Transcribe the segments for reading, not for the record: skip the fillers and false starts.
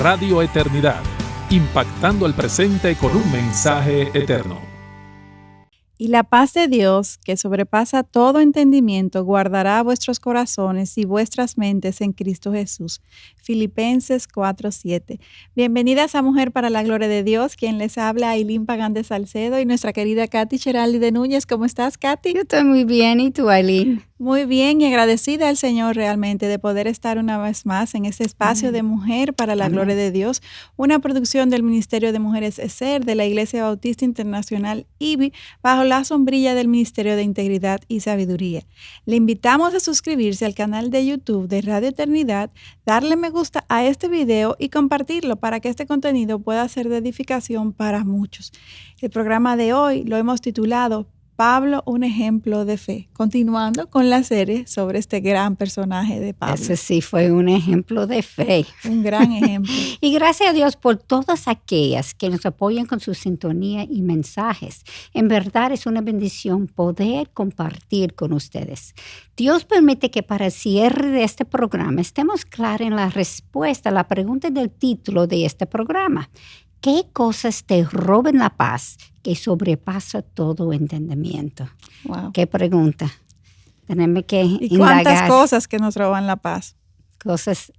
Radio Eternidad, impactando el presente con un mensaje eterno. Y la paz de Dios, que sobrepasa todo entendimiento, guardará vuestros corazones y vuestras mentes en Cristo Jesús. Filipenses 4:7. Bienvenidas a Mujer para la Gloria de Dios, quien les habla, Ailín Pagán de Salcedo, y nuestra querida Katy Cheraldi de Núñez. ¿Cómo estás, Katy? Yo estoy muy bien, ¿y tú, Ailín? Muy bien, y agradecida al Señor realmente de poder estar una vez más en este espacio de Mujer para la Gloria de Dios, una producción del Ministerio de Mujeres ESER de la Iglesia Bautista Internacional IBI, bajo la sombrilla del Ministerio de Integridad y Sabiduría. Le invitamos a suscribirse al canal de YouTube de Radio Eternidad, darle me gusta a este video y compartirlo para que este contenido pueda ser de edificación para muchos. El programa de hoy lo hemos titulado Pablo, un ejemplo de fe. Continuando con la serie sobre este gran personaje de Pablo. Ese sí fue un ejemplo de fe. Un gran ejemplo. Y gracias a Dios por todas aquellas que nos apoyan con su sintonía y mensajes. En verdad es una bendición poder compartir con ustedes. Dios permite que para el cierre de este programa estemos claros en la respuesta a la pregunta del título de este programa. ¿Qué cosas te roben la paz que sobrepasa todo entendimiento? Wow. ¿Qué pregunta? Tenemos que ¿Y indagar. cuántas cosas que nos roban la paz? Cosas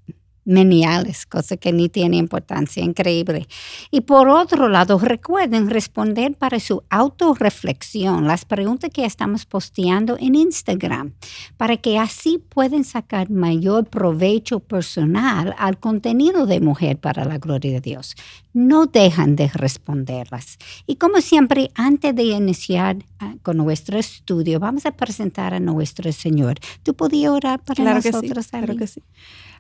meniales, cosas que ni tienen importancia, increíble. Y por otro lado, recuerden responder para su autorreflexión las preguntas que estamos posteando en Instagram, para que así puedan sacar mayor provecho personal al contenido de Mujer para la Gloria de Dios. No dejan de responderlas. Y como siempre, antes de iniciar con nuestro estudio, vamos a presentar a nuestro Señor. ¿Tú podías orar para nosotros? Claro que sí.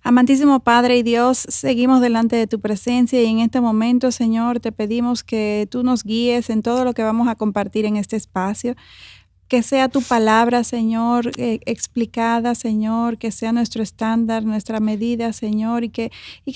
Amantísimo Padre y Dios, seguimos delante de tu presencia y en este momento, Señor, te pedimos que tú nos guíes en todo lo que vamos a compartir en este espacio. Que sea tu palabra, Señor, explicada, Señor, que sea nuestro estándar, nuestra medida, Señor, y que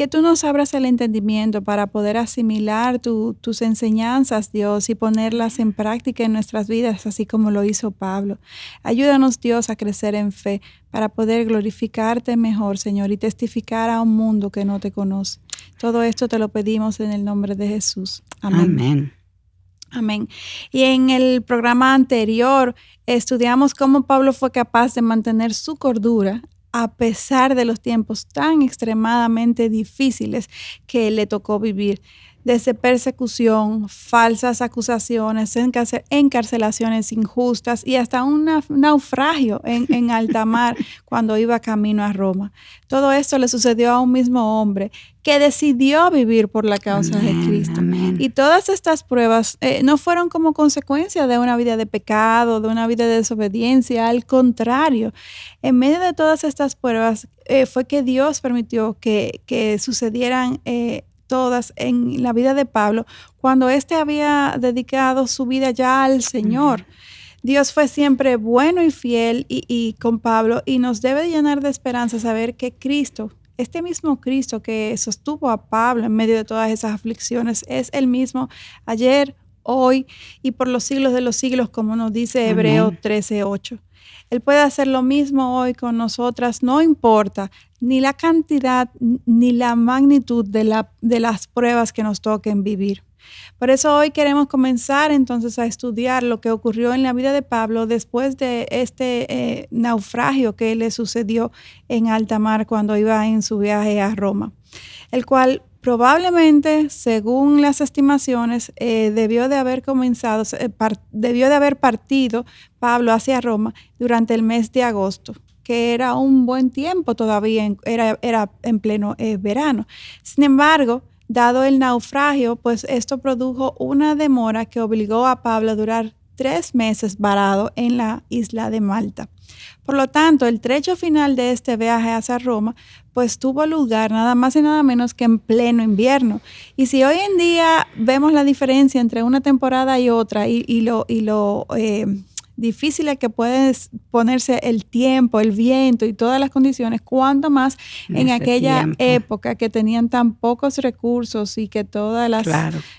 tú nos abras el entendimiento para poder asimilar tus enseñanzas, Dios, y ponerlas en práctica en nuestras vidas, así como lo hizo Pablo. Ayúdanos, Dios, a crecer en fe para poder glorificarte mejor, Señor, y testificar a un mundo que no te conoce. Todo esto te lo pedimos en el nombre de Jesús. Amén. Amén. Amén. Y en el programa anterior estudiamos cómo Pablo fue capaz de mantener su cordura a pesar de los tiempos tan extremadamente difíciles que le tocó vivir. Desde persecución, falsas acusaciones, encarcelaciones injustas y hasta un naufragio en alta mar cuando iba camino a Roma. Todo esto le sucedió a un mismo hombre que decidió vivir por la causa de Cristo. Amén. Y todas estas pruebas no fueron como consecuencia de una vida de pecado, de una vida de desobediencia. Al contrario, en medio de todas estas pruebas fue que Dios permitió que sucedieran todas en la vida de Pablo, cuando éste había dedicado su vida ya al Señor. Dios fue siempre bueno y fiel y con Pablo, y nos debe llenar de esperanza saber que Cristo, este mismo Cristo que sostuvo a Pablo en medio de todas esas aflicciones, es el mismo ayer, hoy y por los siglos de los siglos, como nos dice Hebreos 13:8. Él puede hacer lo mismo hoy con nosotras, no importa ni la cantidad ni la magnitud de las pruebas que nos toquen vivir. Por eso hoy queremos comenzar entonces a estudiar lo que ocurrió en la vida de Pablo después de este naufragio que le sucedió en alta mar cuando iba en su viaje a Roma, el cual probablemente, según las estimaciones, debió de haber partido Pablo hacia Roma durante el mes de agosto, que era un buen tiempo todavía, era en pleno verano. Sin embargo, dado el naufragio, pues esto produjo una demora que obligó a Pablo a durar 3 meses varado en la isla de Malta. Por lo tanto, el trecho final de este viaje hacia Roma pues tuvo lugar nada más y nada menos que en pleno invierno. Y si hoy en día vemos la diferencia entre una temporada y otra y lo difícil es que puede ponerse el tiempo, el viento y todas las condiciones, cuanto más en aquella época que tenían tan pocos recursos y que todas las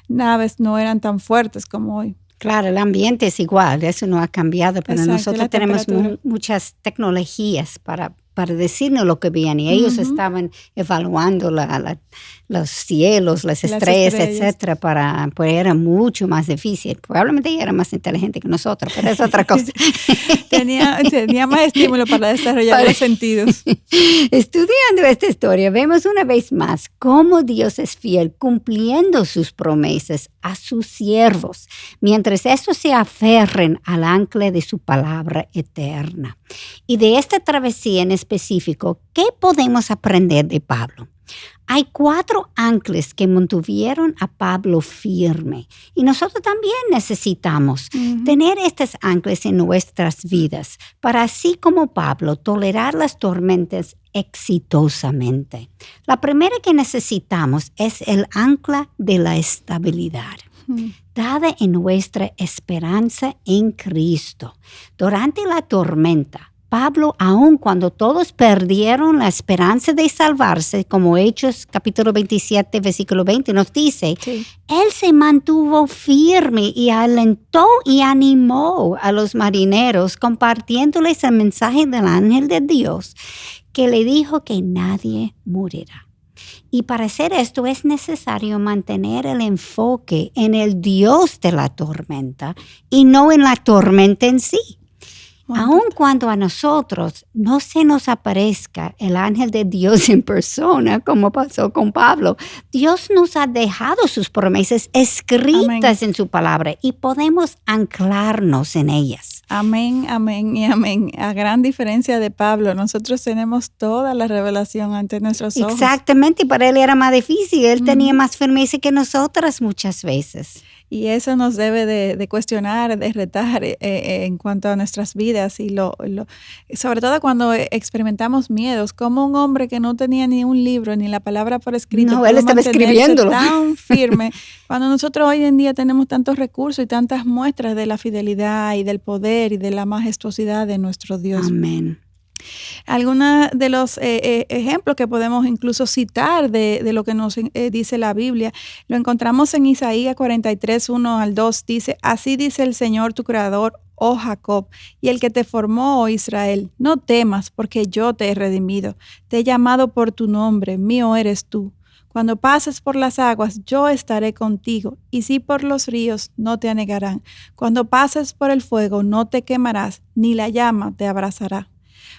naves no eran tan fuertes como hoy. Claro, el ambiente es igual, eso no ha cambiado, pero nosotros tenemos muchas tecnologías para para decirnos lo que veían. Y ellos estaban evaluando los cielos, las estrellas, etcétera, pues era mucho más difícil. Probablemente ella era más inteligente que nosotros, pero es otra cosa. tenía más estímulo para desarrollar los sentidos. Estudiando esta historia, vemos una vez más cómo Dios es fiel cumpliendo sus promesas a sus siervos, mientras estos se aferren al ancla de su palabra eterna. Y de esta travesía en específico, ¿qué podemos aprender de Pablo? Hay 4 anclas que mantuvieron a Pablo firme. Y nosotros también necesitamos tener estas anclas en nuestras vidas para, así como Pablo, tolerar las tormentas exitosamente. La primera que necesitamos es el ancla de la estabilidad, dada en nuestra esperanza en Cristo. Durante la tormenta, Pablo, aun cuando todos perdieron la esperanza de salvarse, como Hechos capítulo 27, versículo 20 nos dice, él se mantuvo firme y alentó y animó a los marineros compartiéndoles el mensaje del ángel de Dios que le dijo que nadie morirá. Y para hacer esto es necesario mantener el enfoque en el Dios de la tormenta y no en la tormenta en sí. Aun cuando a nosotros no se nos aparezca el ángel de Dios en persona, como pasó con Pablo, Dios nos ha dejado sus promesas escritas en su palabra y podemos anclarnos en ellas. Amén, amén y amén. A gran diferencia de Pablo, nosotros tenemos toda la revelación ante nuestros ojos. Exactamente, y para él era más difícil. Él tenía más firmeza que nosotras muchas veces. Y eso nos debe de cuestionar, de retar en cuanto a nuestras vidas y sobre todo cuando experimentamos miedos, como un hombre que no tenía ni un libro ni la palabra por escrito. No, él estaba escribiéndolo. Tan firme. Cuando nosotros hoy en día tenemos tantos recursos y tantas muestras de la fidelidad y del poder y de la majestuosidad de nuestro Dios. Amén. Algunos de los ejemplos que podemos incluso citar de lo que nos dice la Biblia, lo encontramos en Isaías 43, 1 al 2, dice, así dice el Señor tu Creador, oh Jacob, y el que te formó, oh Israel, no temas, porque yo te he redimido, te he llamado por tu nombre, mío eres tú. Cuando pases por las aguas, yo estaré contigo, y si por los ríos, no te anegarán. Cuando pases por el fuego, no te quemarás, ni la llama te abrazará.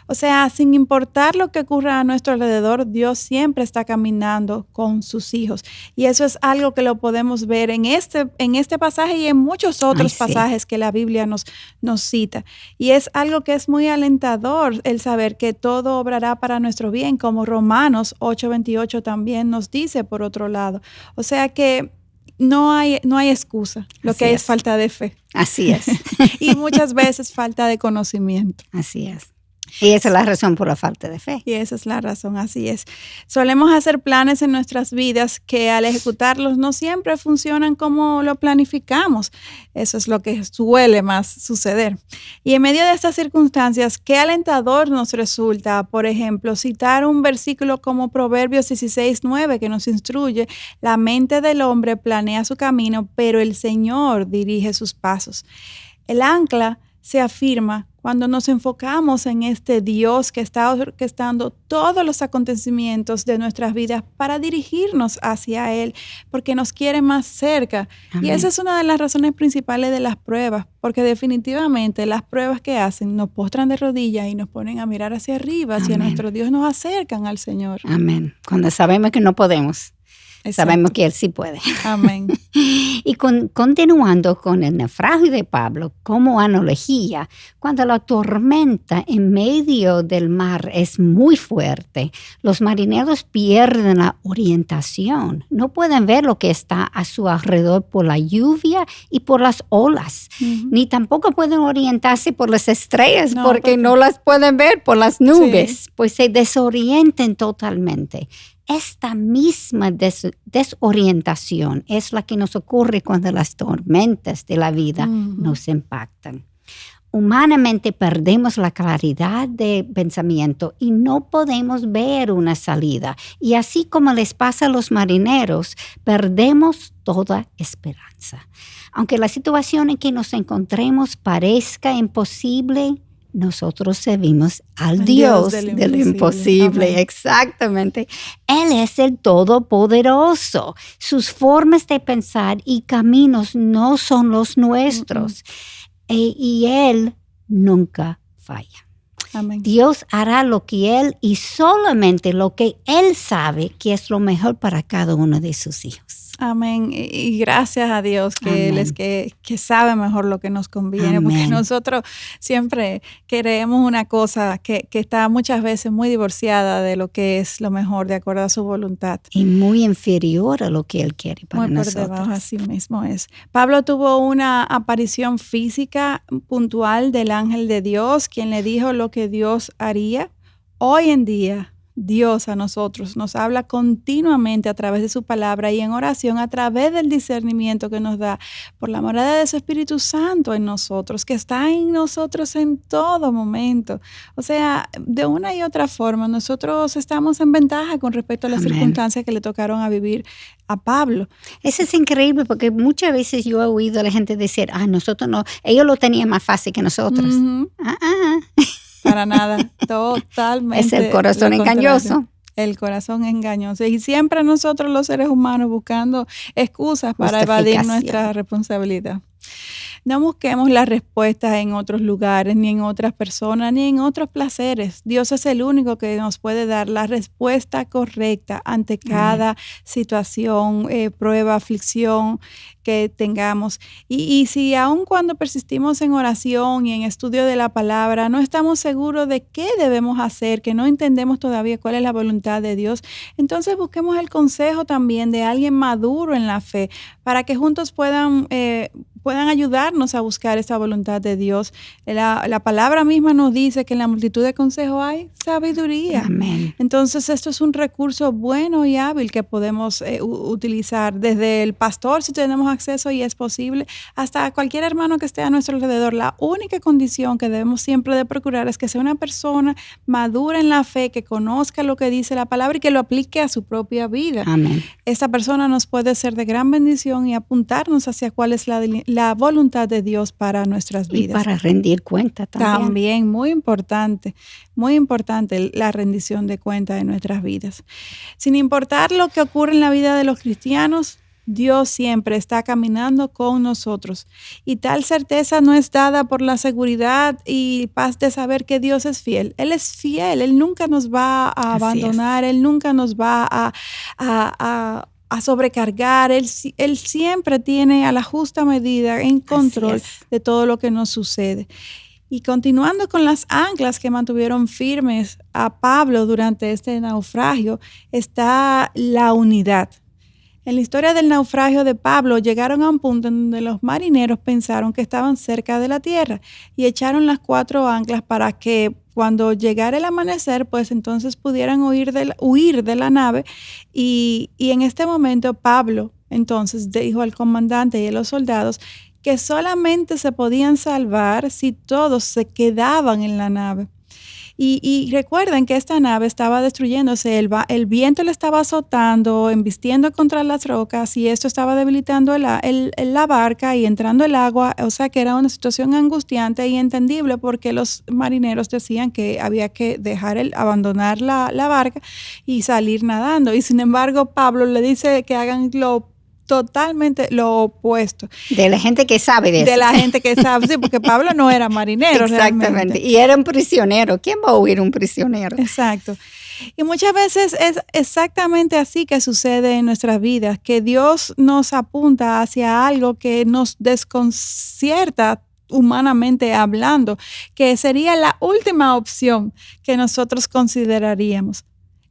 O sea, sin importar lo que ocurra a nuestro alrededor, Dios siempre está caminando con sus hijos. Y eso es algo que lo podemos ver en este pasaje y en muchos otros pasajes que la Biblia nos cita. Y es algo que es muy alentador el saber que todo obrará para nuestro bien, como Romanos 8:28 también nos dice por otro lado. O sea que no hay excusa. Lo que hay es falta de fe. Así es. Y muchas veces falta de conocimiento. Así es. Y esa es la razón por la falta de fe. Y esa es la razón, así es. Solemos hacer planes en nuestras vidas que al ejecutarlos no siempre funcionan como lo planificamos. Eso es lo que suele más suceder. Y en medio de estas circunstancias, qué alentador nos resulta, por ejemplo, citar un versículo como Proverbios 16:9 que nos instruye, la mente del hombre planea su camino, pero el Señor dirige sus pasos. El ancla se afirma cuando nos enfocamos en este Dios que está orquestando todos los acontecimientos de nuestras vidas para dirigirnos hacia Él, porque nos quiere más cerca. Amén. Y esa es una de las razones principales de las pruebas, porque definitivamente las pruebas que hacen nos postran de rodillas y nos ponen a mirar hacia arriba, hacia Amén. Nuestro Dios, nos acercan al Señor. Amén. Cuando sabemos que no podemos. Exacto. Sabemos que Él sí puede. Amén. Y continuando con el naufragio de Pablo como analogía, cuando la tormenta en medio del mar es muy fuerte, los marineros pierden la orientación. No pueden ver lo que está a su alrededor por la lluvia y por las olas. Ni tampoco pueden orientarse por las estrellas porque no las pueden ver por las nubes. Pues se desorientan totalmente. Esta misma desorientación es la que nos ocurre cuando las tormentas de la vida nos impactan. Humanamente perdemos la claridad de pensamiento y no podemos ver una salida. Y así como les pasa a los marineros, perdemos toda esperanza. Aunque la situación en que nos encontremos parezca imposible, nosotros servimos al Dios del imposible. Amén. Exactamente. Él es el Todopoderoso. Sus formas de pensar y caminos no son los nuestros. Y Él nunca falla. Amén. Dios hará lo que Él y solamente lo que Él sabe que es lo mejor para cada uno de sus hijos. Amén. Y gracias a Dios que Él es que sabe mejor lo que nos conviene, porque nosotros siempre queremos una cosa que está muchas veces muy divorciada de lo que es lo mejor de acuerdo a su voluntad. Y muy inferior a lo que Él quiere para nosotros. Muy por debajo, así mismo es. Pablo tuvo una aparición física puntual del ángel de Dios, quien le dijo lo que Dios haría. Hoy en día, Dios a nosotros nos habla continuamente a través de su palabra y en oración a través del discernimiento que nos da por la morada de su Espíritu Santo en nosotros, que está en nosotros en todo momento. O sea, de una y otra forma, nosotros estamos en ventaja con respecto a las circunstancias que le tocaron a vivir a Pablo. Eso es increíble porque muchas veces yo he oído a la gente decir, nosotros no, ellos lo tenían más fácil que nosotros. Para nada, totalmente. Es el corazón engañoso. El corazón engañoso. Y siempre nosotros los seres humanos buscando excusas para evadir nuestra responsabilidad. No busquemos las respuestas en otros lugares, ni en otras personas, ni en otros placeres. Dios es el único que nos puede dar la respuesta correcta ante cada situación, prueba, aflicción que tengamos. Y si aun cuando persistimos en oración y en estudio de la palabra, no estamos seguros de qué debemos hacer, que no entendemos todavía cuál es la voluntad de Dios, entonces busquemos el consejo también de alguien maduro en la fe para que juntos puedan ayudarnos a buscar esa voluntad de Dios. La palabra misma nos dice que en la multitud de consejos hay sabiduría. Amén. Entonces, esto es un recurso bueno y hábil que podemos utilizar desde el pastor, si tenemos acceso y es posible, hasta cualquier hermano que esté a nuestro alrededor. La única condición que debemos siempre de procurar es que sea una persona madura en la fe, que conozca lo que dice la palabra y que lo aplique a su propia vida. Amén. Esta persona nos puede ser de gran bendición y apuntarnos hacia cuál es la voluntad de Dios para nuestras vidas. Y para rendir cuenta también. También, muy importante la rendición de cuenta de nuestras vidas. Sin importar lo que ocurre en la vida de los cristianos, Dios siempre está caminando con nosotros. Y tal certeza no es dada por la seguridad y paz de saber que Dios es fiel. Él es fiel, Él nunca nos va a abandonar, Él nunca nos va a sobrecargar. Él siempre tiene a la justa medida en control de todo lo que nos sucede. Y continuando con las anclas que mantuvieron firmes a Pablo durante este naufragio, está la unidad. En la historia del naufragio de Pablo llegaron a un punto en donde los marineros pensaron que estaban cerca de la tierra y echaron las 4 anclas para que cuando llegara el amanecer, pues entonces pudieran huir de la nave. Y en este momento Pablo entonces dijo al comandante y a los soldados que solamente se podían salvar si todos se quedaban en la nave. Y recuerden que esta nave estaba destruyéndose, el viento le estaba azotando, embistiendo contra las rocas y esto estaba debilitando la barca y entrando el agua, o sea que era una situación angustiante y entendible porque los marineros decían que había que abandonar la barca y salir nadando. Y sin embargo Pablo le dice que hagan totalmente lo opuesto. De la gente que sabe de eso. De la gente que sabe, sí, porque Pablo no era marinero. Exactamente, realmente. Y era un prisionero. ¿Quién va a huir un prisionero? Exacto. Y muchas veces es exactamente así que sucede en nuestras vidas, que Dios nos apunta hacia algo que nos desconcierta humanamente hablando, que sería la última opción que nosotros consideraríamos.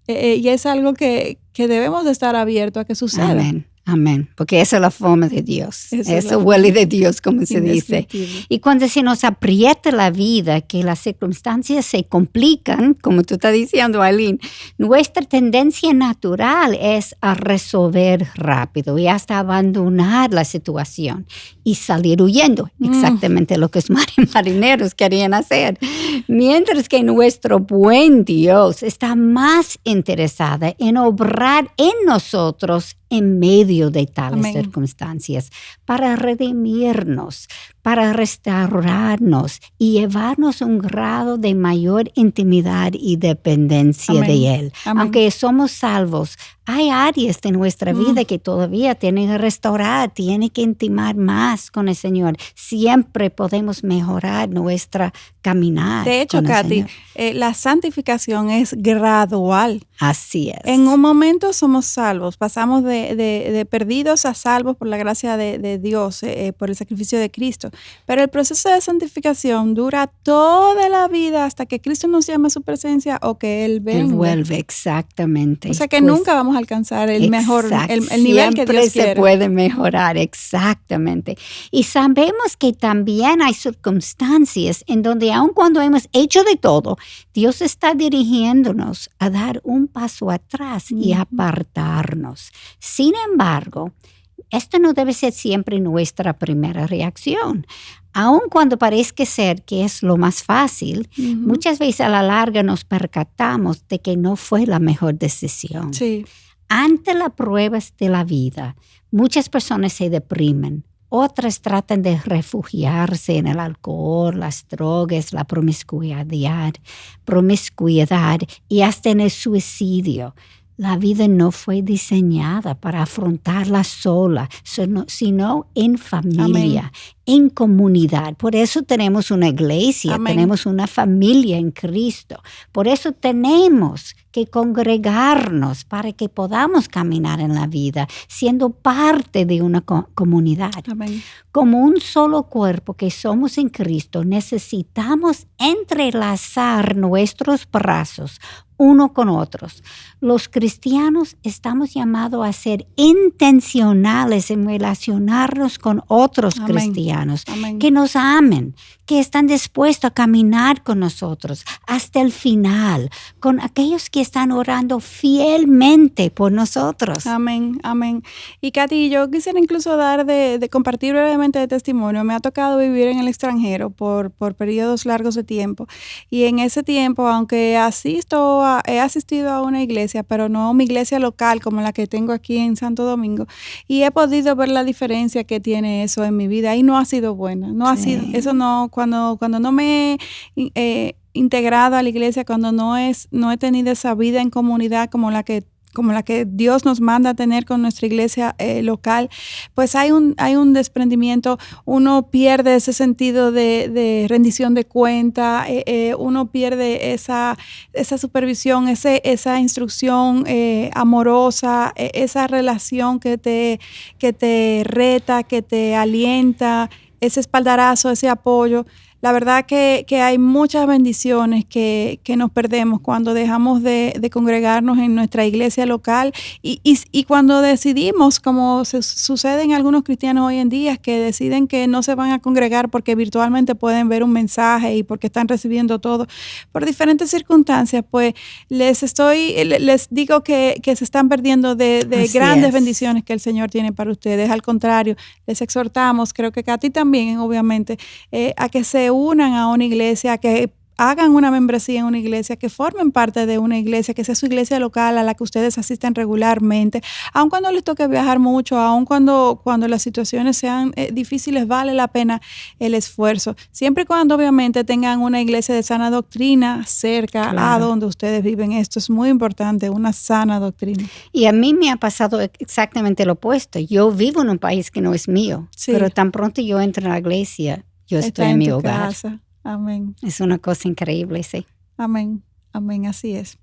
Y es algo que debemos de estar abiertos a que suceda. Amén. Amén, porque esa es la forma de Dios, eso huele de Dios, como se dice. Y cuando se nos aprieta la vida, que las circunstancias se complican, como tú estás diciendo, Aileen, nuestra tendencia natural es a resolver rápido y hasta abandonar la situación y salir huyendo, exactamente lo que los marineros querían hacer. Mientras que nuestro buen Dios está más interesado en obrar en nosotros en medio de tales circunstancias para redimirnos, para restaurarnos y llevarnos a un grado de mayor intimidad y dependencia de Él. Amén. Aunque somos salvos, hay áreas de nuestra vida que todavía tienen que restaurar, tienen que intimar más con el Señor. Siempre podemos mejorar nuestra caminar. De hecho, Katy, la santificación es gradual. Así es. En un momento somos salvos, pasamos de perdidos a salvos por la gracia de Dios, por el sacrificio de Cristo. Pero el proceso de santificación dura toda la vida hasta que Cristo nos llame a su presencia o que Él venga. Él vuelve, exactamente. O sea que nunca vamos a alcanzar el mejor, el nivel que Dios quiere. Siempre se puede mejorar, exactamente. Y sabemos que también hay circunstancias en donde aun cuando hemos hecho de todo, Dios está dirigiéndonos a dar un paso atrás y apartarnos. Sin embargo, esto no debe ser siempre nuestra primera reacción. Aun cuando parezca ser que es lo más fácil, muchas veces a la larga nos percatamos de que no fue la mejor decisión. Sí. Ante las pruebas de la vida, muchas personas se deprimen. Otras tratan de refugiarse en el alcohol, las drogas, la promiscuidad y hasta en el suicidio. La vida no fue diseñada para afrontarla sola, sino en familia, en comunidad. Por eso tenemos una iglesia, tenemos una familia en Cristo. Por eso tenemos que congregarnos para que podamos caminar en la vida, siendo parte de una comunidad. Amén. Como un solo cuerpo que somos en Cristo, necesitamos entrelazar nuestros brazos uno con otros. Los cristianos estamos llamados a ser intencionales en relacionarnos con otros cristianos que nos amen, que están dispuestos a caminar con nosotros hasta el final, con aquellos que están orando fielmente por nosotros. Amén, amén. Y Katy, yo quisiera incluso dar de compartir brevemente de testimonio. Me ha tocado vivir en el extranjero por periodos largos de tiempo. Y en ese tiempo, aunque he asistido a una iglesia, pero no mi iglesia local como la que tengo aquí en Santo Domingo, y he podido ver la diferencia que tiene eso en mi vida. Y no ha sido buena. No ha sido, eso no, cuando no me he integrado a la iglesia, cuando no he tenido esa vida en comunidad como la que Dios nos manda a tener con nuestra iglesia local, pues hay un desprendimiento, uno pierde ese sentido de rendición de cuenta, uno pierde esa supervisión, esa instrucción amorosa, esa relación que te reta, que te alienta, ese espaldarazo, ese apoyo. La verdad que hay muchas bendiciones que nos perdemos cuando dejamos de congregarnos en nuestra iglesia local y cuando decidimos, como sucede en algunos cristianos hoy en día, que deciden que no se van a congregar porque virtualmente pueden ver un mensaje y porque están recibiendo todo por diferentes circunstancias, pues les digo que se están perdiendo de grandes bendiciones que el Señor tiene para ustedes. Al contrario, les exhortamos, creo que a ti también, obviamente, a que se unan a una iglesia, que hagan una membresía en una iglesia, que formen parte de una iglesia, que sea su iglesia local a la que ustedes asisten regularmente, aun cuando les toque viajar mucho, aun cuando las situaciones sean difíciles, vale la pena el esfuerzo, siempre y cuando obviamente tengan una iglesia de sana doctrina cerca a donde ustedes viven. Esto es muy importante, una sana doctrina. Y a mí me ha pasado exactamente lo opuesto. Yo vivo en un país que no es mío, pero tan pronto yo entro en la iglesia, yo estoy en mi hogar. Casa. Amén. Es una cosa increíble, sí. Amén. Amén, así es.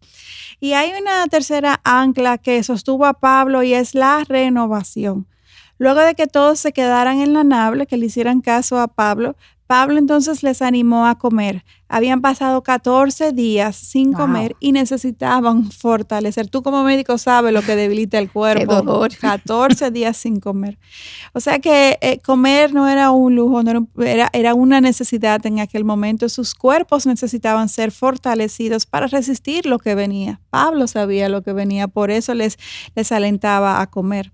Y hay una tercera ancla que sostuvo a Pablo y es la renovación. Luego de que todos se quedaran en la nave, que le hicieran caso a Pablo entonces les animó a comer. Habían pasado 14 días sin comer y necesitaban fortalecer. Tú como médico sabes lo que debilita el cuerpo. Qué dolor. 14 días sin comer. O sea que comer no era un lujo, era una necesidad en aquel momento. Sus cuerpos necesitaban ser fortalecidos para resistir lo que venía. Pablo sabía lo que venía, por eso les alentaba a comer.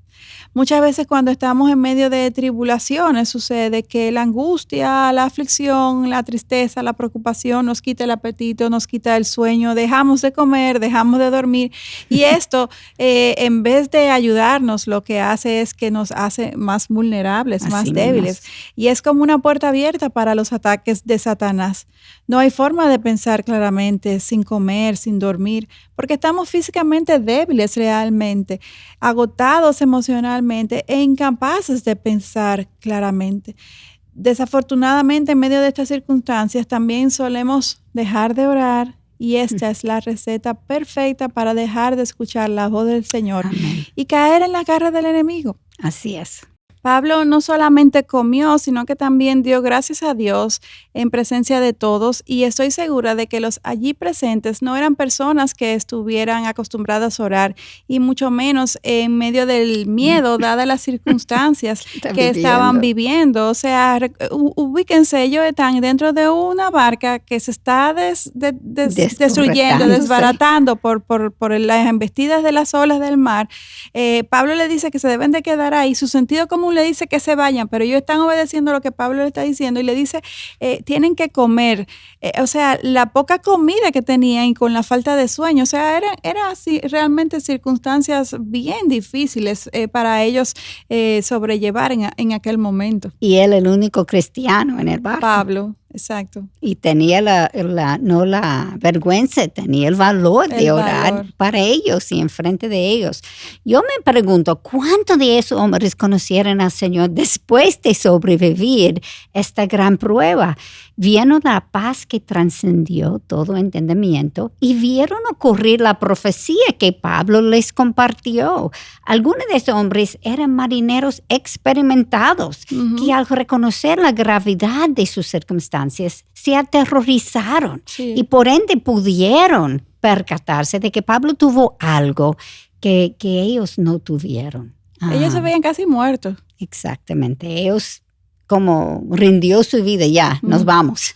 Muchas veces cuando estamos en medio de tribulaciones sucede que la angustia, la aflicción, la tristeza, la preocupación tentación, nos quita el apetito, nos quita el sueño, dejamos de comer, dejamos de dormir. Y esto, en vez de ayudarnos, lo que hace es que nos hace más vulnerables, Así más mismo. débiles. Y es como una puerta abierta para los ataques de Satanás. No hay forma de pensar claramente sin comer, sin dormir, porque estamos físicamente débiles realmente, agotados emocionalmente e incapaces de pensar claramente. Desafortunadamente, en medio de estas circunstancias, también solemos dejar de orar y esta es la receta perfecta para dejar de escuchar la voz del Señor Amén. y caer en la garra del enemigo. Así es. Pablo no solamente comió, sino que también dio gracias a Dios en presencia de todos, y estoy segura de que los allí presentes no eran personas que estuvieran acostumbradas a orar, y mucho menos en medio del miedo, dadas las circunstancias que estaban viviendo. O sea, ubíquense, ellos están dentro de una barca que se está destruyendo, desbaratando por las embestidas de las olas del mar. Pablo le dice que se deben de quedar ahí. Su sentido común le dice que se vayan, pero ellos están obedeciendo lo que Pablo le está diciendo y le dice, tienen que comer. O sea, la poca comida que tenían y con la falta de sueño, o sea, era así, realmente circunstancias bien difíciles para ellos sobrellevar en aquel momento. Y él el único cristiano en el barco. Pablo, exacto. Y tenía no la vergüenza, tenía el valor de orar para ellos y enfrente de ellos. Yo me pregunto, ¿cuántos de esos hombres conocieron al Señor después de sobrevivir esta gran prueba? Vieron la paz que trascendió todo entendimiento y vieron ocurrir la profecía que Pablo les compartió. Algunos de esos hombres eran marineros experimentados que al reconocer la gravedad de sus circunstancias se aterrorizaron y por ende pudieron percatarse de que Pablo tuvo algo que ellos no tuvieron. Ellos se veían casi muertos. Exactamente. Ellos como rindió su vida, ya, nos vamos.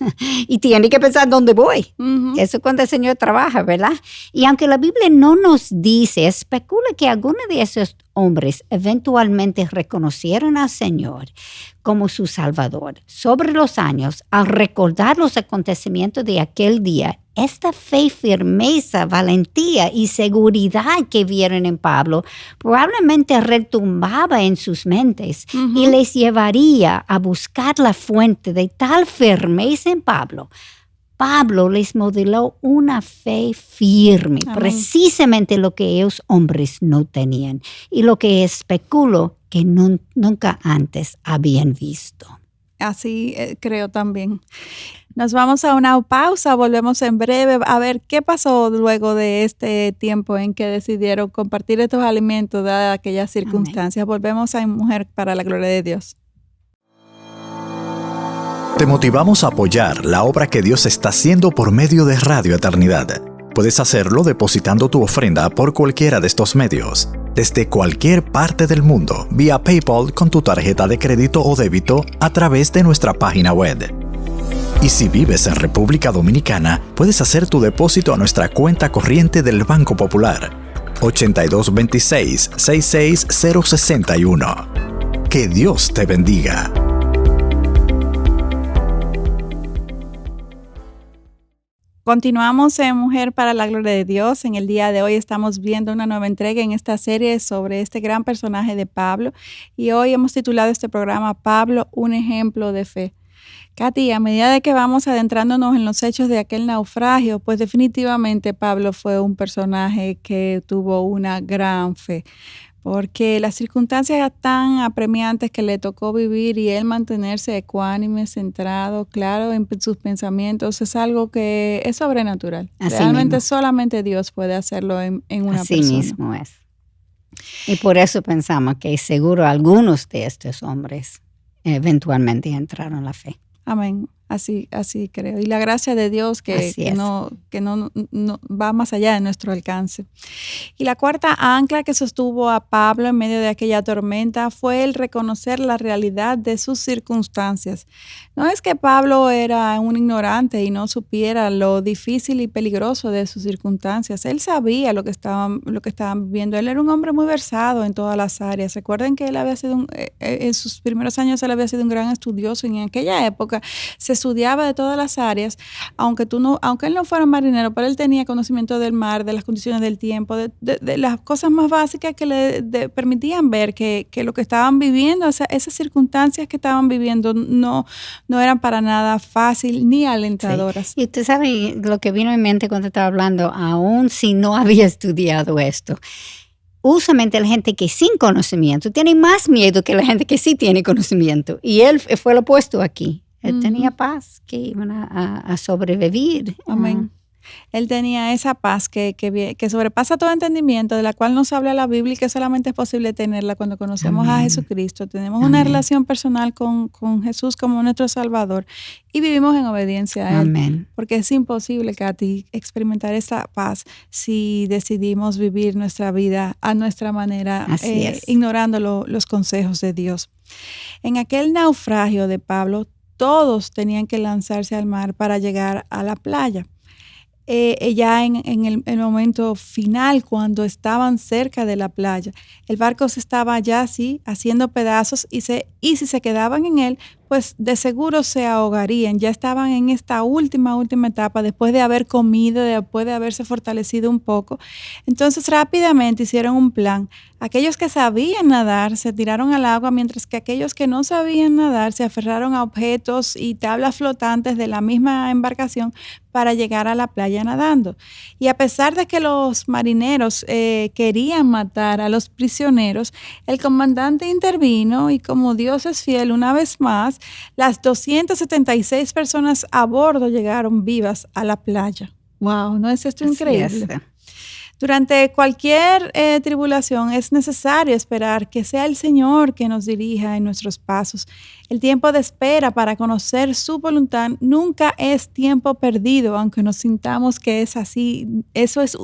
Y tiene que pensar dónde voy. Eso es cuando el Señor trabaja, ¿verdad? Y aunque la Biblia no nos dice, especula que algunos de esos hombres eventualmente reconocieron al Señor como su Salvador. Sobre los años, al recordar los acontecimientos de aquel día, esta fe, firmeza, valentía y seguridad que vieron en Pablo probablemente retumbaba en sus mentes y les llevaría a buscar la fuente de tal firmeza en Pablo. Pablo les modeló una fe firme, precisamente lo que ellos hombres no tenían y lo que especulo que nunca antes habían visto. Así creo también. Nos vamos a una pausa, volvemos en breve a ver qué pasó luego de este tiempo en que decidieron compartir estos alimentos dadas aquellas circunstancias. Amén. Volvemos a Mujer para la Gloria de Dios. Te motivamos a apoyar la obra que Dios está haciendo por medio de Radio Eternidad. Puedes hacerlo depositando tu ofrenda por cualquiera de estos medios, desde cualquier parte del mundo, vía PayPal con tu tarjeta de crédito o débito a través de nuestra página web. Y si vives en República Dominicana, puedes hacer tu depósito a nuestra cuenta corriente del Banco Popular, 8226-66061. Que Dios te bendiga. Continuamos en Mujer para la Gloria de Dios. En el día de hoy estamos viendo una nueva entrega en esta serie sobre este gran personaje de Pablo. Y hoy hemos titulado este programa Pablo, un ejemplo de fe. Katy, a medida de que vamos adentrándonos en los hechos de aquel naufragio, pues definitivamente Pablo fue un personaje que tuvo una gran fe. Porque las circunstancias tan apremiantes que le tocó vivir y él mantenerse ecuánime, centrado, claro en sus pensamientos, es algo que es sobrenatural. Así realmente mismo. Solamente Dios puede hacerlo en una Así persona. Así mismo es. Y por eso pensamos que seguro algunos de estos hombres eventualmente entraron en la fe. Amén. Así creo. Y la gracia de Dios que no va más allá de nuestro alcance. Y la cuarta ancla que sostuvo a Pablo en medio de aquella tormenta fue el reconocer la realidad de sus circunstancias. No es que Pablo era un ignorante y no supiera lo difícil y peligroso de sus circunstancias. Él sabía lo que estaban viviendo. Él era un hombre muy versado en todas las áreas. Recuerden que él había sido en sus primeros años él había sido un gran estudioso y en aquella época se estudiaba de todas las áreas, aunque él no fuera marinero, pero él tenía conocimiento del mar, de las condiciones del tiempo, de las cosas más básicas que le permitían ver que lo que estaban viviendo, esas circunstancias que estaban viviendo no eran para nada fácil ni alentadoras. Sí. Y usted sabe lo que vino en mente cuando estaba hablando, aún si no había estudiado esto. Usualmente la gente que sin conocimiento tiene más miedo que la gente que sí tiene conocimiento. Y él fue lo opuesto aquí. Él tenía paz, que iban a sobrevivir. Amén. Él tenía esa paz que sobrepasa todo entendimiento, de la cual nos habla la Biblia y que solamente es posible tenerla cuando conocemos a Jesucristo. Tenemos una relación personal con Jesús como nuestro Salvador y vivimos en obediencia a Él. Amén. Porque es imposible, Katy, experimentar esa paz si decidimos vivir nuestra vida a nuestra manera, ignorando los consejos de Dios. En aquel naufragio de Pablo, todos tenían que lanzarse al mar para llegar a la playa. Ya en el momento final, cuando estaban cerca de la playa, el barco se estaba ya así haciendo pedazos y si se quedaban en él, pues de seguro se ahogarían. Ya estaban en esta última etapa, después de haber comido, después de haberse fortalecido un poco. Entonces rápidamente hicieron un plan. Aquellos que sabían nadar se tiraron al agua, mientras que aquellos que no sabían nadar se aferraron a objetos y tablas flotantes de la misma embarcación para llegar a la playa nadando. Y a pesar de que los marineros querían matar a los prisioneros, el comandante intervino y como Dios es fiel, una vez más, las 276 personas a bordo llegaron vivas a la playa. ¡Wow! ¿No es esto increíble? Durante cualquier tribulación es necesario esperar que sea el Señor que nos dirija en nuestros pasos. El tiempo de espera para conocer su voluntad nunca es tiempo perdido, aunque nos sintamos que es así. Eso es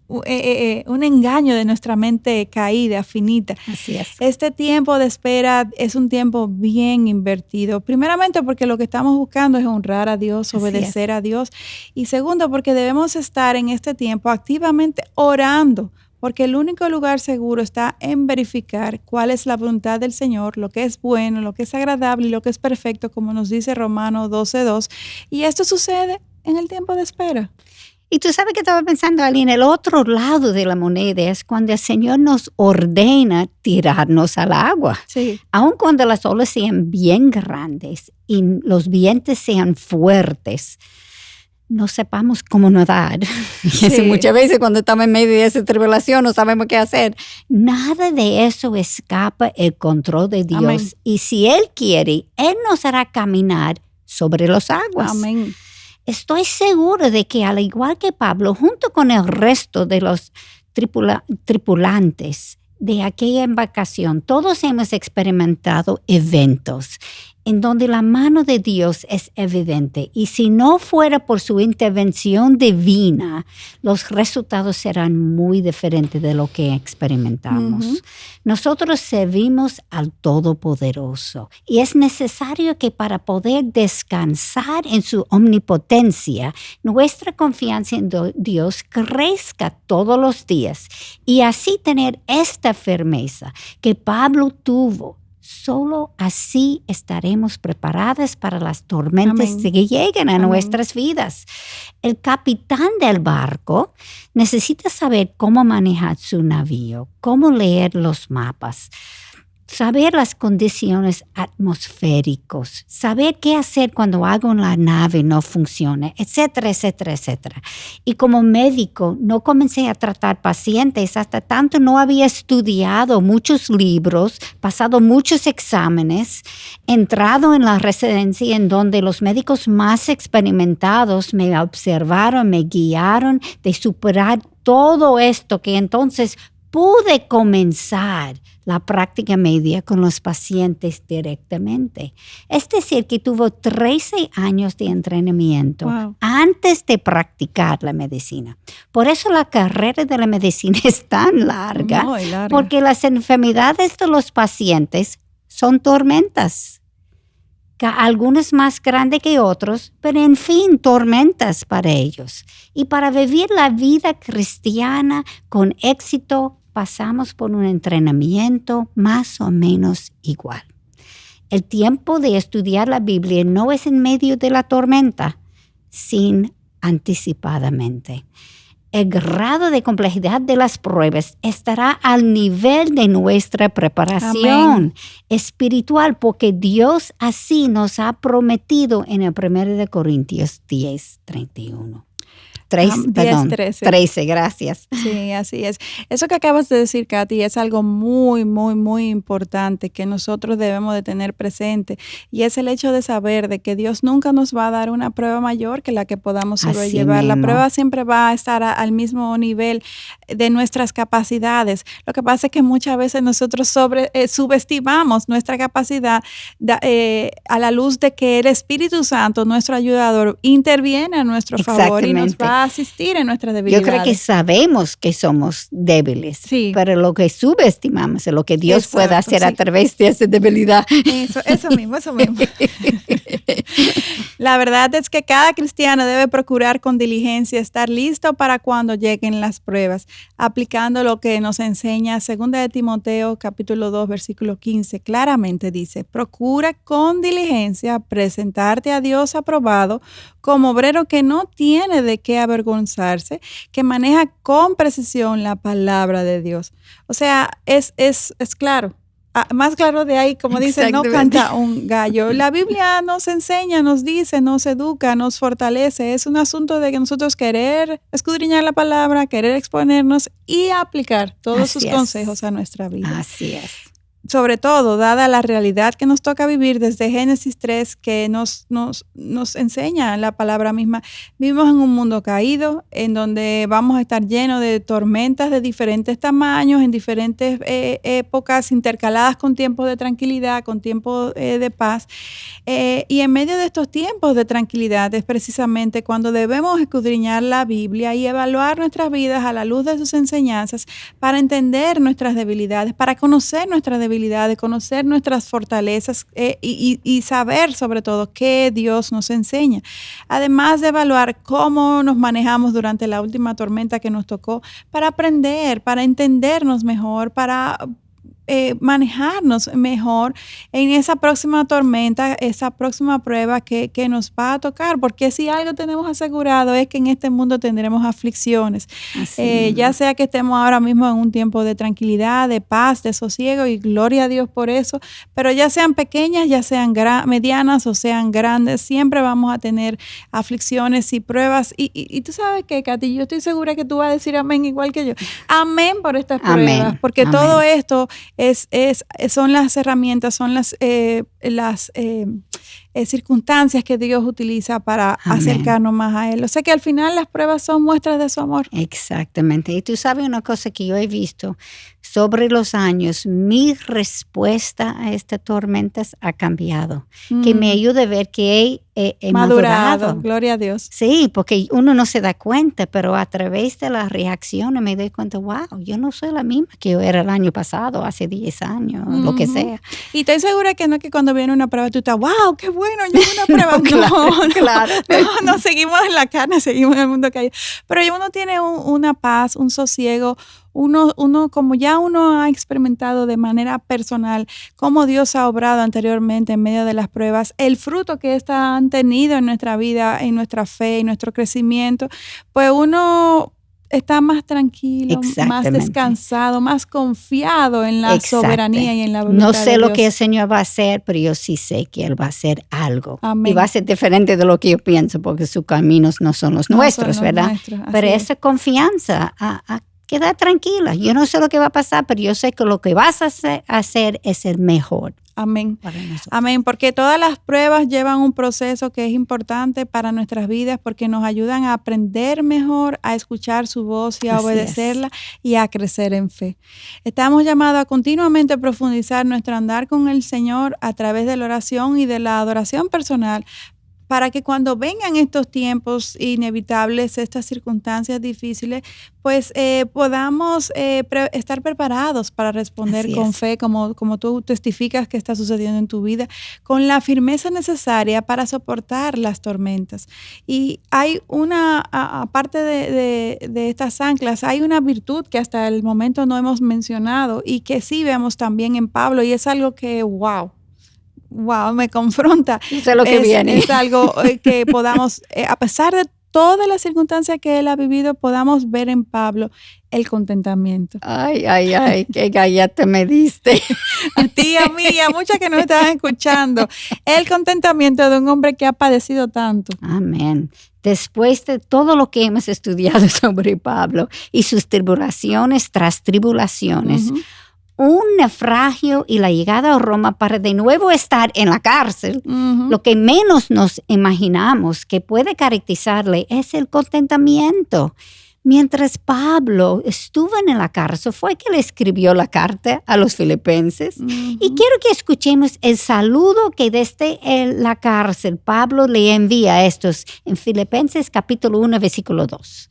un engaño de nuestra mente caída, finita. Así es. Este tiempo de espera es un tiempo bien invertido. Primeramente porque lo que estamos buscando es honrar a Dios, obedecer a Dios. Y segundo porque debemos estar en este tiempo activamente orando, porque el único lugar seguro está en verificar cuál es la voluntad del Señor, lo que es bueno, lo que es agradable y lo que es perfecto, como nos dice Romanos 12:2. Y esto sucede en el tiempo de espera. Y tú sabes que estaba pensando, Ali, en el otro lado de la moneda es cuando el Señor nos ordena tirarnos al agua. Sí. Aun cuando las olas sean bien grandes y los vientos sean fuertes, no sepamos cómo nadar. Sí. Muchas veces cuando estamos en medio de esa tribulación no sabemos qué hacer. Nada de eso escapa el control de Dios. Amén. Y si Él quiere, Él nos hará caminar sobre las aguas. Amén. Estoy seguro de que al igual que Pablo, junto con el resto de los tripulantes de aquella embarcación, todos hemos experimentado eventos en donde la mano de Dios es evidente. Y si no fuera por su intervención divina, los resultados serán muy diferentes de lo que experimentamos. Uh-huh. Nosotros servimos al Todopoderoso y es necesario que para poder descansar en su omnipotencia, nuestra confianza en Dios crezca todos los días y así tener esta firmeza que Pablo tuvo. Solo así estaremos preparadas para las tormentas Amén. Que lleguen a Amén. Nuestras vidas. El capitán del barco necesita saber cómo manejar su navío, cómo leer los mapas, saber las condiciones atmosféricas, saber qué hacer cuando algo en la nave no funciona, etcétera, etcétera, etcétera. Y como médico no comencé a tratar pacientes hasta tanto no había estudiado muchos libros, pasado muchos exámenes, entrado en la residencia en donde los médicos más experimentados me observaron, me guiaron de superar todo esto que entonces pude comenzar la práctica médica con los pacientes directamente. Es decir, que tuvo 13 años de entrenamiento wow. antes de practicar la medicina. Por eso la carrera de la medicina es tan larga, porque las enfermedades de los pacientes son tormentas. Algunos más grandes que otros, pero en fin, tormentas para ellos. Y para vivir la vida cristiana con éxito, pasamos por un entrenamiento más o menos igual. El tiempo de estudiar la Biblia no es en medio de la tormenta, sino anticipadamente. El grado de complejidad de las pruebas estará al nivel de nuestra preparación espiritual, porque Dios así nos ha prometido en el 1 Corintios 10:31. 13, gracias. Sí, así es. Eso que acabas de decir, Katy, es algo muy, muy, muy importante que nosotros debemos de tener presente, y es el hecho de saber de que Dios nunca nos va a dar una prueba mayor que la que podamos sobrellevar. La prueba siempre va a estar al mismo nivel de nuestras capacidades. Lo que pasa es que muchas veces nosotros subestimamos nuestra capacidad a la luz de que el Espíritu Santo, nuestro ayudador, interviene a nuestro favor y nos va a asistir en nuestras debilidades. Yo creo que sabemos que somos débiles, sí, pero lo que subestimamos es lo que Dios puede hacer a través de esa debilidad. Eso mismo. La verdad es que cada cristiano debe procurar con diligencia estar listo para cuando lleguen las pruebas, aplicando lo que nos enseña 2 de Timoteo capítulo 2 versículo 15. Claramente dice: procura con diligencia presentarte a Dios aprobado, como obrero que no tiene de qué avergonzarse, que maneja con precisión la palabra de Dios. O sea, es claro. Más claro de ahí, como dice, no canta un gallo. La Biblia nos enseña, nos dice, nos educa, nos fortalece. Es un asunto de que nosotros querer escudriñar la palabra, querer exponernos y aplicar todos sus consejos a nuestra vida. Así es. Sobre todo, dada la realidad que nos toca vivir desde Génesis 3, que nos enseña la palabra misma. Vivimos en un mundo caído, en donde vamos a estar llenos de tormentas de diferentes tamaños, en diferentes épocas, intercaladas con tiempos de tranquilidad, con tiempos de paz. Y en medio de estos tiempos de tranquilidad es precisamente cuando debemos escudriñar la Biblia y evaluar nuestras vidas a la luz de sus enseñanzas para entender nuestras debilidades, para conocer nuestras debilidades, conocer nuestras fortalezas y saber sobre todo qué Dios nos enseña. Además de evaluar cómo nos manejamos durante la última tormenta que nos tocó, para aprender, para entendernos mejor, para manejarnos mejor en esa próxima tormenta, esa próxima prueba que nos va a tocar, porque si algo tenemos asegurado es que en este mundo tendremos aflicciones, ya sea que estemos ahora mismo en un tiempo de tranquilidad, de paz, de sosiego, y gloria a Dios por eso, pero ya sean pequeñas, ya sean medianas o sean grandes, siempre vamos a tener aflicciones y pruebas, y tú sabes que, Katy, yo estoy segura que tú vas a decir amén igual que yo, amén por estas pruebas, porque todo esto son las herramientas, son las circunstancias que Dios utiliza para acercarnos más a Él. O sea que al final las pruebas son muestras de su amor. Exactamente. Y tú sabes una cosa que yo he visto sobre los años, mi respuesta a estas tormentas ha cambiado, que me ayuda a ver que he madurado. Gloria a Dios. Sí, porque uno no se da cuenta, pero a través de las reacciones me doy cuenta, wow, yo no soy la misma que yo era el año pasado, hace 10 años, lo que sea. Y estoy segura que no es que cuando viene una prueba tú estás, wow, qué bueno, yo una prueba. Claro. No, seguimos en la carne, seguimos en el mundo caído. Pero uno tiene una paz, un sosiego, uno como ya uno ha experimentado de manera personal cómo Dios ha obrado anteriormente en medio de las pruebas, el fruto que éstas han tenido en nuestra vida, en nuestra fe, en nuestro crecimiento, pues uno está más tranquilo, más descansado, más confiado en la soberanía y en la voluntad de Dios. No sé lo que el Señor va a hacer, pero yo sí sé que Él va a hacer algo. Amén. Y va a ser diferente de lo que yo pienso, porque sus caminos no son los nuestros, ¿verdad? Pero esa confianza, queda tranquila. Yo no sé lo que va a pasar, pero yo sé que lo que vas a hacer es el mejor. Amén. Amén, porque todas las pruebas llevan un proceso que es importante para nuestras vidas, porque nos ayudan a aprender mejor, a escuchar su voz y a obedecerla y a crecer en fe. Estamos llamados a continuamente profundizar nuestro andar con el Señor a través de la oración y de la adoración personal, para que cuando vengan estos tiempos inevitables, estas circunstancias difíciles, pues podamos estar preparados para responder con fe, como tú testificas que está sucediendo en tu vida, con la firmeza necesaria para soportar las tormentas. Y hay aparte de estas anclas, hay una virtud que hasta el momento no hemos mencionado y que sí vemos también en Pablo, y es algo que, wow, wow, me confronta. Eso es lo que viene. Es algo que podamos, a pesar de todas las circunstancias que él ha vivido, podamos ver en Pablo el contentamiento. Ay, qué galleta me diste. A ti, a mí, a muchas que nos estaban escuchando. El contentamiento de un hombre que ha padecido tanto. Amén. Después de todo lo que hemos estudiado sobre Pablo y sus tribulaciones tras tribulaciones, un naufragio y la llegada a Roma para de nuevo estar en la cárcel, lo que menos nos imaginamos que puede caracterizarle es el contentamiento. Mientras Pablo estuvo en la cárcel, fue que le escribió la carta a los filipenses. Y quiero que escuchemos el saludo que desde la cárcel Pablo le envía a estos en Filipenses capítulo 1, versículo 2.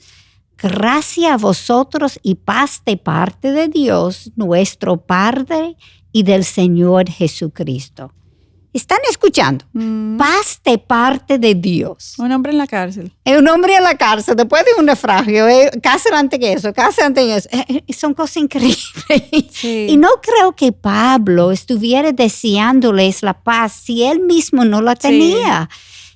Gracia a vosotros y paz de parte de Dios, nuestro Padre, y del Señor Jesucristo. ¿Están escuchando? Paz de parte de Dios. Un hombre en la cárcel. Un hombre en la cárcel, después de un naufragio, cárcel antes que eso, cárcel antes de eso. Son cosas increíbles. Sí. Y no creo que Pablo estuviera deseándoles la paz si él mismo no la tenía.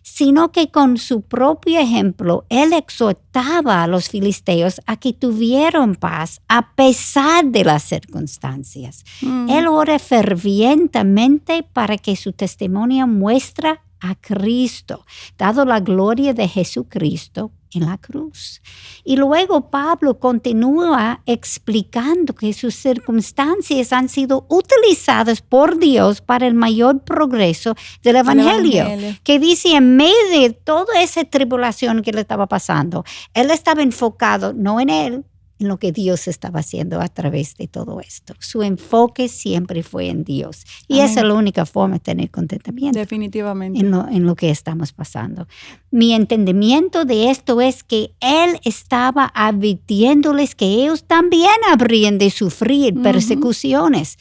Sino que con su propio ejemplo, él exhortaba a los filisteos a que tuvieran paz a pesar de las circunstancias. Él ora fervientemente para que su testimonio muestre a Cristo, dado la gloria de Jesucristo en la cruz. Y luego Pablo continúa explicando que sus circunstancias han sido utilizadas por Dios para el mayor progreso del Evangelio. Que dice, en medio de toda esa tribulación que le estaba pasando, él estaba enfocado no en él, en lo que Dios estaba haciendo a través de todo esto. Su enfoque siempre fue en Dios. Y esa es la única forma de tener contentamiento. Definitivamente. En lo que estamos pasando. Mi entendimiento de esto es que Él estaba advirtiéndoles que ellos también habrían de sufrir persecuciones.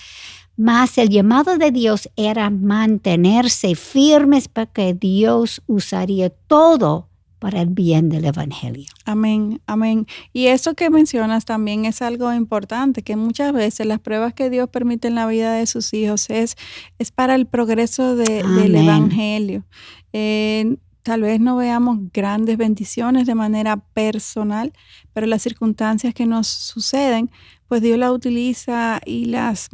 Mas el llamado de Dios era mantenerse firmes porque Dios usaría todo para el bien del Evangelio. Amén, amén. Y eso que mencionas también es algo importante, que muchas veces las pruebas que Dios permite en la vida de sus hijos es para el progreso del Evangelio. Tal vez no veamos grandes bendiciones de manera personal, pero las circunstancias que nos suceden, pues Dios las utiliza y las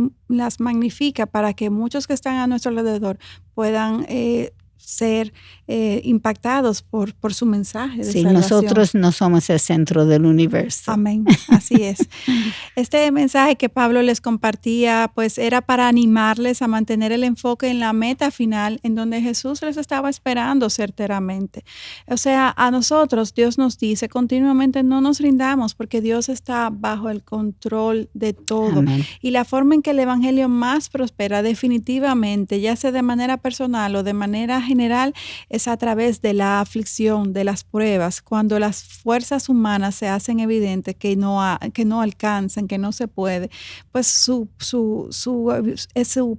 magnifica para que muchos que están a nuestro alrededor puedan ser impactados por su mensaje de salvación. Nosotros no somos el centro del universo. Amén, así es. Este mensaje que Pablo les compartía, pues era para animarles a mantener el enfoque en la meta final, en donde Jesús les estaba esperando certeramente. O sea, a nosotros Dios nos dice continuamente no nos rindamos porque Dios está bajo el control de todo. Amén. Y la forma en que el evangelio más prospera definitivamente, ya sea de manera personal o de manera general, es a través de la aflicción, de las pruebas, cuando las fuerzas humanas se hacen evidentes que no alcanzan, que no se puede, pues su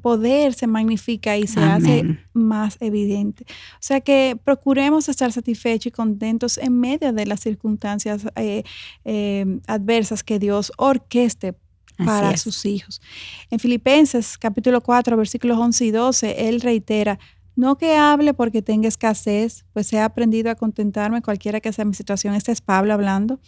poder se magnifica y se hace más evidente. O sea que procuremos estar satisfechos y contentos en medio de las circunstancias adversas que Dios orqueste para sus hijos. En Filipenses capítulo 4, versículos 11 y 12, él reitera: no que hable porque tenga escasez, pues he aprendido a contentarme cualquiera que sea mi situación. Este es Pablo hablando.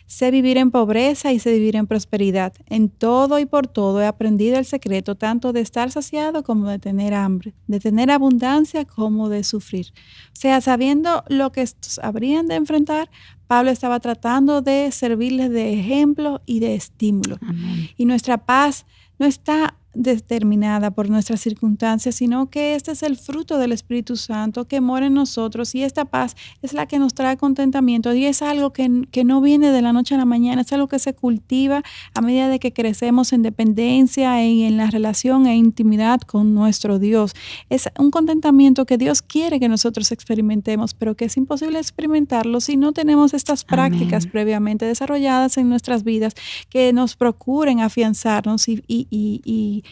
Sé vivir en pobreza y sé vivir en prosperidad. En todo y por todo he aprendido el secreto tanto de estar saciado como de tener hambre, de tener abundancia como de sufrir. O sea, sabiendo lo que estos habrían de enfrentar, Pablo estaba tratando de servirles de ejemplo y de estímulo. Amén. Y nuestra paz no está determinada por nuestras circunstancias, sino que este es el fruto del Espíritu Santo que mora en nosotros, y esta paz es la que nos trae contentamiento, y es algo que no viene de la noche a la mañana, es algo que se cultiva a medida de que crecemos en dependencia y en la relación e intimidad con nuestro Dios. Es un contentamiento que Dios quiere que nosotros experimentemos, pero que es imposible experimentarlo si no tenemos estas prácticas previamente desarrolladas en nuestras vidas que nos procuren afianzarnos y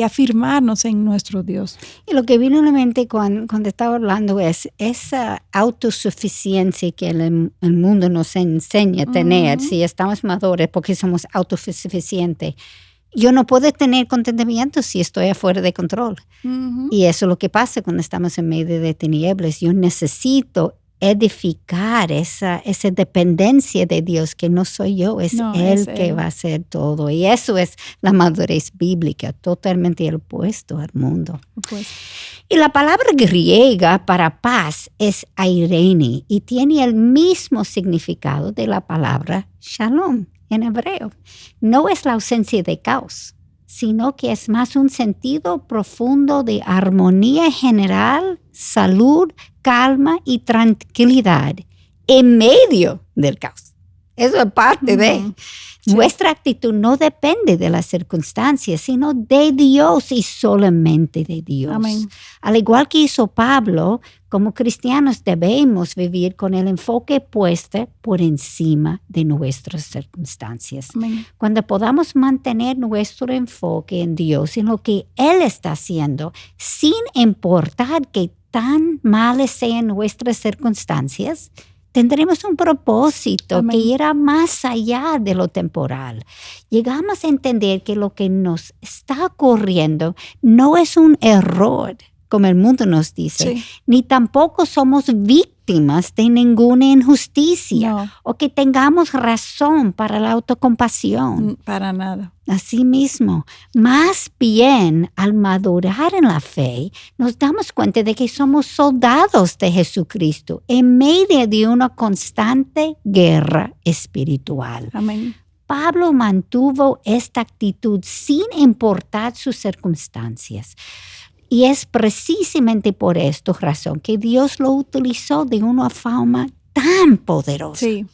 afirmarnos en nuestro Dios. Y lo que vino a la mente cuando estaba hablando es esa autosuficiencia que el mundo nos enseña a tener si estamos maduros porque somos autosuficientes. Yo no puedo tener contentamiento si estoy afuera de control. Ujú. Y eso es lo que pasa cuando estamos en medio de tinieblas. Yo necesito edificar esa dependencia de Dios, que no soy yo, es No, Él es que Él. va a hacer todo. Y eso es la madurez bíblica, totalmente el opuesto al mundo. Pues, Y la palabra griega para paz es eirene y tiene el mismo significado de la palabra shalom en hebreo. No es la ausencia de caos, sino que es más un sentido profundo de armonía general, salud, calma y tranquilidad en medio del caos. Eso es parte de... ujú. Sí. Nuestra actitud no depende de las circunstancias, sino de Dios y solamente de Dios. Amén. Al igual que hizo Pablo, como cristianos debemos vivir con el enfoque puesto por encima de nuestras circunstancias. Amén. Cuando podamos mantener nuestro enfoque en Dios, en lo que Él está haciendo, sin importar que tan malas sean nuestras circunstancias, tendremos un propósito Amén. que irá más allá de lo temporal. Llegamos a entender que lo que nos está ocurriendo no es un error, como el mundo nos dice, Sí. ni tampoco somos víctimas de ninguna injusticia No, o que tengamos razón para la autocompasión. para nada. Asimismo, más bien al madurar en la fe, nos damos cuenta de que somos soldados de Jesucristo en medio de una constante guerra espiritual. Amén. Pablo mantuvo esta actitud sin importar sus circunstancias. Y es precisamente por esta razón que Dios lo utilizó de una forma tan poderosa. Sí,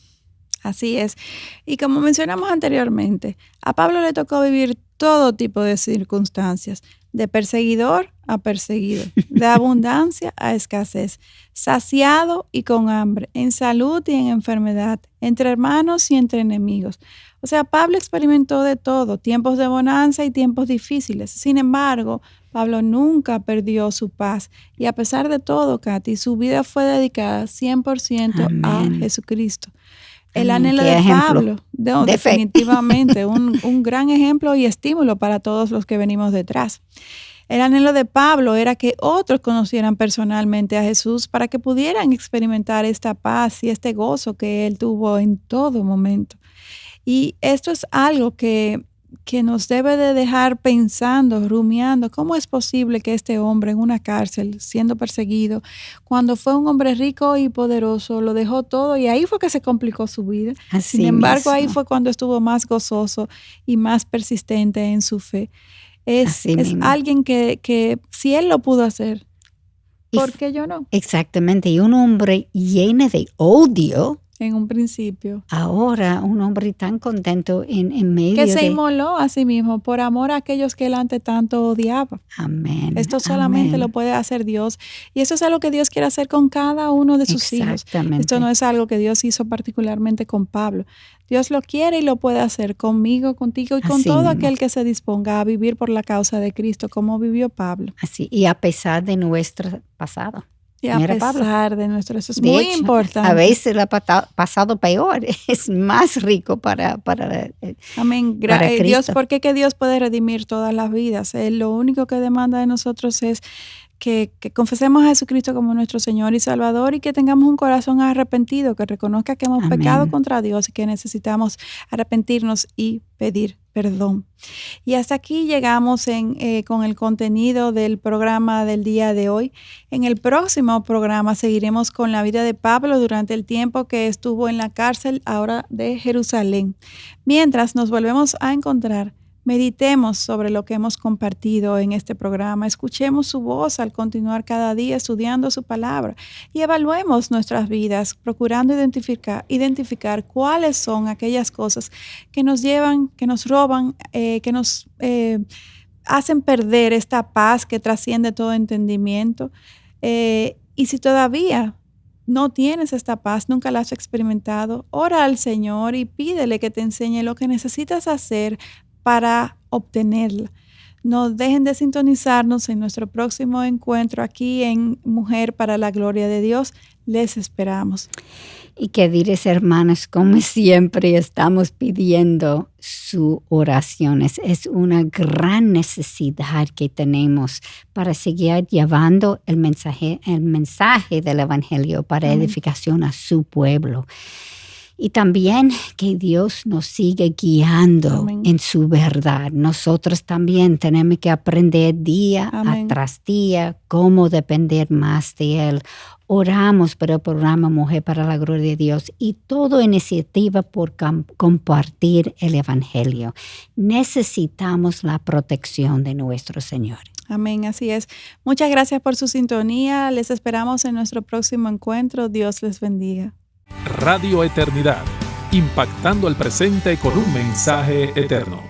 así es. Y como mencionamos anteriormente, a Pablo le tocó vivir todo tipo de circunstancias, de perseguidor a perseguido, de abundancia a escasez, saciado y con hambre, en salud y en enfermedad, entre hermanos y entre enemigos. O sea, Pablo experimentó de todo, tiempos de bonanza y tiempos difíciles. Sin embargo, Pablo nunca perdió su paz. Y a pesar de todo, Katy, su vida fue dedicada 100% a Amén. Jesucristo. El Amén. anhelo Qué de ejemplo Pablo, de fe. definitivamente, un gran ejemplo y estímulo para todos los que venimos detrás. El anhelo de Pablo era que otros conocieran personalmente a Jesús para que pudieran experimentar esta paz y este gozo que él tuvo en todo momento. Y esto es algo que nos debe de dejar pensando, rumiando, ¿cómo es posible que este hombre en una cárcel, siendo perseguido, cuando fue un hombre rico y poderoso, lo dejó todo y ahí fue que se complicó su vida? Así Sin embargo, mismo. ahí fue cuando estuvo más gozoso y más persistente en su fe. Es Así mismo. alguien que si él lo pudo hacer, Y ¿por qué yo no? Exactamente, y un hombre lleno de odio, En un principio. ahora un hombre tan contento en medio Que se de... inmoló a sí mismo por amor a aquellos que él ante tanto odiaba. Amén. Esto solamente amén. lo puede hacer Dios. Y eso es algo que Dios quiere hacer con cada uno de sus hijos. Exactamente. Esto no es algo que Dios hizo particularmente con Pablo. Dios lo quiere y lo puede hacer conmigo, contigo y con Así todo mismo. aquel que se disponga a vivir por la causa de Cristo, como vivió Pablo. Así, y a pesar de nuestro pasado. Y a Mira, pesar Pablo. de nuestro, eso es De muy hecho, importante. a veces el pasado peor es más rico para Amén. para Dios, Cristo. porque que Dios puede redimir todas las vidas. Lo único que demanda de nosotros es que confesemos a Jesucristo como nuestro Señor y Salvador y que tengamos un corazón arrepentido, que reconozca que hemos Amén. pecado contra Dios y que necesitamos arrepentirnos y pedir perdón. Y hasta aquí llegamos con el contenido del programa del día de hoy. En el próximo programa seguiremos con la vida de Pablo durante el tiempo que estuvo en la cárcel ahora de Jerusalén. Mientras nos volvemos a encontrar, meditemos sobre lo que hemos compartido en este programa, escuchemos su voz al continuar cada día estudiando su palabra y evaluemos nuestras vidas, procurando identificar cuáles son aquellas cosas que nos llevan, que nos roban, que nos hacen perder esta paz que trasciende todo entendimiento. Y si todavía no tienes esta paz, nunca la has experimentado, ora al Señor y pídele que te enseñe lo que necesitas hacer para obtenerla. No dejen de sintonizarnos en nuestro próximo encuentro aquí en Mujer para la Gloria de Dios. Les esperamos. Y queridos hermanos, como siempre estamos pidiendo sus oraciones. Es una gran necesidad que tenemos para seguir llevando el mensaje del Evangelio para edificación a su pueblo. Y también que Dios nos siga guiando en su verdad. Nosotros también tenemos que aprender día tras día cómo depender más de Él. Oramos por el programa Mujer para la Gloria de Dios y toda iniciativa por compartir el Evangelio. Necesitamos la protección de nuestro Señor. Amén, así es. Muchas gracias por su sintonía. Les esperamos en nuestro próximo encuentro. Dios les bendiga. Radio Eternidad, impactando el presente con un mensaje eterno.